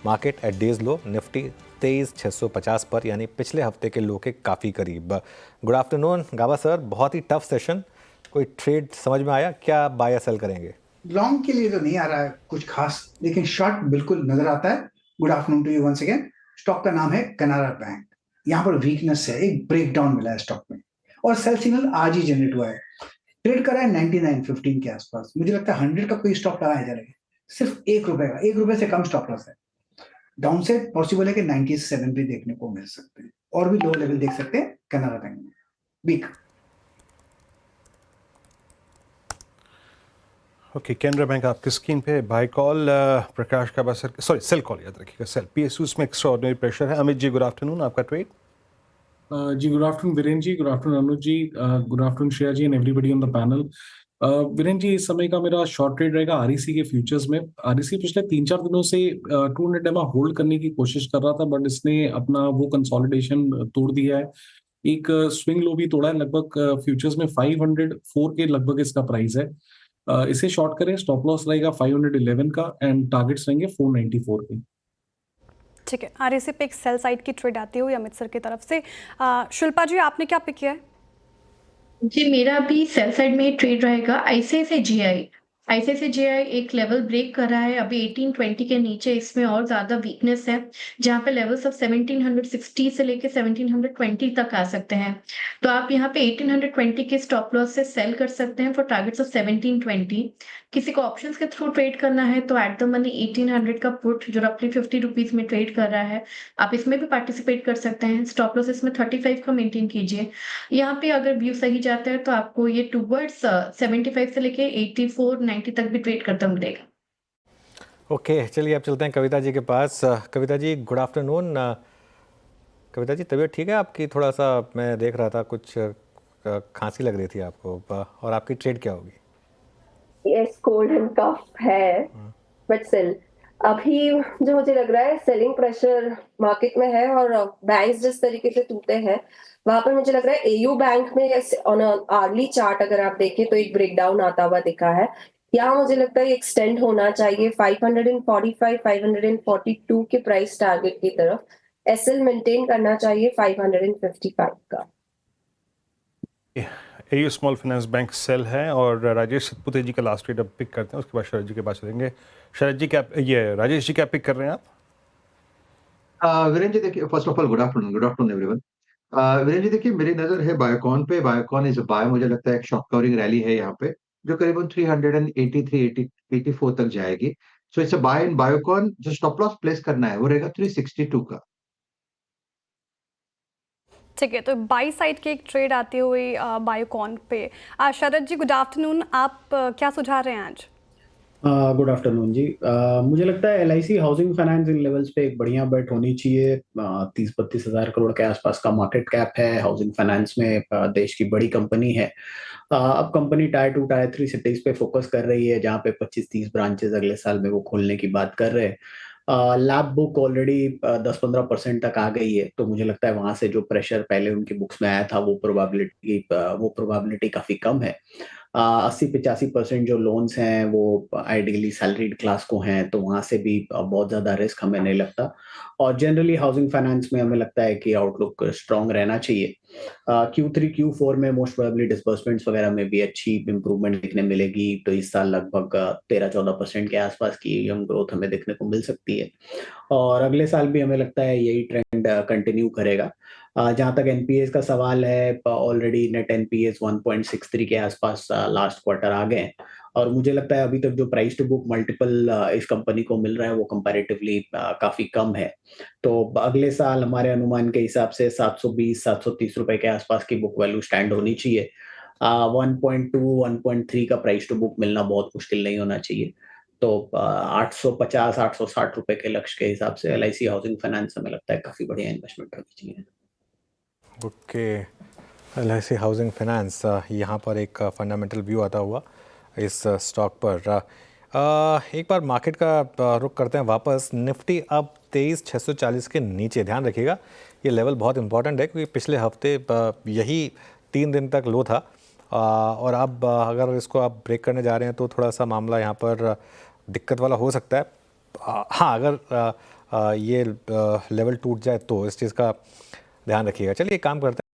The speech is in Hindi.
Market at days low, Nifty 23,650 पर, यानी पिछले हफ्ते के लो के काफ़ी करीब। गुड आफ्टरनून गाबा सर, बहुत ही टफ सेशन, कोई ट्रेड समझ में आया क्या? बाय या सेल करेंगे? लॉन्ग के लिए तो नहीं आ रहा है कुछ खास, लेकिन शॉर्ट बिल्कुल नजर आता है। Good afternoon to you once again. Stock का नाम है कनारा बैंक। यहाँ पर वीकनेस है, एक ब्रेकडाउन मिला है स्टॉक में और सेल सिग्नल आज ही जनरेट हुआ है। ट्रेड कर रहा है 99.15 के आसपास। मुझे लगता है 100 का कोई स्टॉप लगाया जाएगा, सिर्फ ₹1 का, ₹1 से कम स्टॉप लॉस है। डाउनसाइड पॉसिबल है कि 97 भी देखने को मिल सकते हैं और भी लो लेवल देख सकते हैं कनारा बैंक में। वीक ओके, कैनरा बैंक आपकी स्क्रीन पे। बाय कॉल प्रकाश का बस, सॉरी सेल कॉल याद रखिएगा, सेल। पीएसयूज में एक्स्ट्राऑर्डिनरी प्रेशर है। अमित जी गुड आफ्टरनून, आपका ट्रेड। जी good afternoon Virendra ji, good afternoon Anuj ji, good afternoon Shreya ji and everybody on the panel. Virendra ji, इस समय का मेरा शॉर्ट ट्रेड रहेगा आरईसी के फ्यूचर्स में। आरईसी पिछले 3-4 दिनों से 200 एमआ होल्ड करने की कोशिश कर रहा था, बट इसने अपना वो कंसोलिडेशन तोड़ दिया है। एक स्विंग लो भी तोड़ा है, लगभग फ्यूचर्स में 504 के लगभग इसका प्राइस है। इसे शॉर्ट करें, स्टॉप लॉस रहेगा 511 का एंड टारगेट्स रहेंगे 494 के। ठीक है, आरएसी पे एक सेल साइड की ट्रेड आती हुई अमित सर की तरफ से। शिल्पा जी, आपने क्या पिक किया है? जी, मेरा भी सेल साइड में ट्रेड रहेगा आईसीआईसीआई। आईसीआईसीआई एक लेवल ब्रेक कर रहा है अभी 1820 के नीचे। इसमें और ज्यादा वीकनेस है, जहां पे लेवल्स ऑफ 1760 से लेके 1720 तक आ सकते हैं। तो आप यहाँ पे 1820 के स्टॉप लॉस से सेल कर सकते हैं फॉर टारगेट्स ऑफ 1720। किसी को ऑप्शंस के थ्रू ट्रेड करना है तो एट द मनी 1800 का पुट जो रफली 50 रुपीज में ट्रेड कर रहा है, आप इसमें भी पार्टिसिपेट कर सकते हैं। स्टॉप लॉस इसमें 35 का मेंटेन कीजिए। यहाँ पे अगर व्यू सही जाता है तो आपको ये टूवर्ड्स 75 से लेके 84-90 तक भी ट्रेड करता मिलेगा। ओके, चलिए अब चलते हैं कविता जी के पास। Kavita ji good afternoon. कविता जी, तबीयत ठीक है आपकी? थोड़ा सा मैं देख रहा था, कुछ खांसी लग रही थी आपको, और आपकी ट्रेड क्या होगी? यस, कोल्ड एंड कफ है, बट स्टिल अभी जो मुझे लग रहा है सेलिंग प्रेशर मार्केट में है और बैंक्स जिस तरीके से टूटे हैं वहां पर मुझे लग रहा है एयू बैंक में ऑन आर्ली चार्ट अगर आप देखें तो एक ब्रेकडाउन आता हुआ दिखा है। यहाँ मुझे लगता है एक्सटेंड होना चाहिए 545 542 के प्राइस टारगेट की तरफ। एसएल मेंटेन करना चाहिए 555 का। AU small finance bank sell है और राजेश सतपुते जी का लास्ट ट्रेड अब पिक करते हैं, उसके बाद शरद जी के पास चलेंगे। शरद जी क्या, ये राजेश जी क्या पिक कर रहे हैं आप? वीरेंद्र जी देखिए, first of all good afternoon everyone. Virendra ji देखिए, मेरी नजर है बायोकॉन पे। बायोकॉन इज बाय, मुझे लगता है एक शॉक कवरिंग रैली है यहाँ पे जो करीबन 383-84 तक जाएगी। So it's a buy in Biocon. जो स्टॉप लॉस प्लेस करना है वो रहेगा 362 का। ठीक है, तो बाई साइड की एक ट्रेड आती हुई बायोकॉन पे। शरद जी गुड आफ्टरनून, आप क्या सुझा रहे हैं आज? गुड आफ्टरनून जी। मुझे लगता है एलआईसी हाउसिंग फाइनेंस इन लेवल्स पे एक बढ़िया बेट होनी चाहिए। 30-32 हजार करोड़ के आसपास का मार्केट कैप है हाउसिंग फाइनेंस में। देश की बड़ी कंपनी है। अब कंपनी टायर 2 टायर 3 सिटीज पे फोकस कर रही है, जहाँ पे 25-30 ब्रांचेस अगले साल में वो खोलने की बात कर रहे हैं। लैब बुक ऑलरेडी 10-15% तक आ गई है, तो मुझे लगता है वहां से जो प्रेशर पहले उनकी बुक्स में आया था वो प्रोबेबिलिटी काफी कम है। 80-85% जो लोन्स हैं वो आइडियली सैलरीड क्लास को हैं, तो वहां से भी बहुत ज्यादा रिस्क हमें नहीं लगता। और जनरली हाउसिंग फाइनेंस में हमें लगता है कि आउटलुक स्ट्रांग रहना चाहिए। Q3 Q4 में मोस्ट प्रोबेबली डिसबर्समेंट्स वगैरह में भी अच्छी इंप्रूवमेंट देखने मिलेगी, तो इस साल लगभग 13-14% के आसपास की यंग ग्रोथ हमें देखने को मिल सकती है। और अगले साल भी हमें लगता है यही ट्रेंड कंटिन्यू करेगा। जहां तक एनपीएस का सवाल है, ऑलरेडी नेट एनपीएस 1.63 के आसपास लास्ट क्वार्टर आ गए, और मुझे लगता है अभी तक जो प्राइस टू बुक मल्टीपल इस कंपनी को मिल रहा है वो कंपैरेटिवली काफी कम है। तो अगले साल हमारे अनुमान के हिसाब से 720-730 रुपए के आसपास की बुक वैल्यू स्टैंड होनी चाहिए। 1.2-1.3 का प्राइस टू बुक मिलना बहुत मुश्किल नहीं होना चाहिए। तो 850-860 रुपए के लक्ष्य के हिसाब से एलआईसी हाउसिंग फाइनेंस हमें लगता है काफी बढ़िया इन्वेस्टमेंट होनी चाहिए। ओके, एलआईसी हाउसिंग फाइनेंस, यहाँ पर एक फंडामेंटल व्यू आता हुआ इस स्टॉक पर। एक बार मार्केट का रुख करते हैं वापस। निफ्टी अब 23,640 के नीचे, ध्यान रखिएगा ये लेवल बहुत इंपॉर्टेंट है क्योंकि पिछले हफ्ते यही 3 दिन तक लो था, और अब अगर इसको आप ब्रेक करने जा रहे हैं तो थोड़ा सा मामला यहाँ पर दिक्कत वाला हो सकता है। हाँ, अगर ये लेवल टूट जाए तो इस चीज़ का ध्यान रखिएगा। चलिए एक काम करते हैं।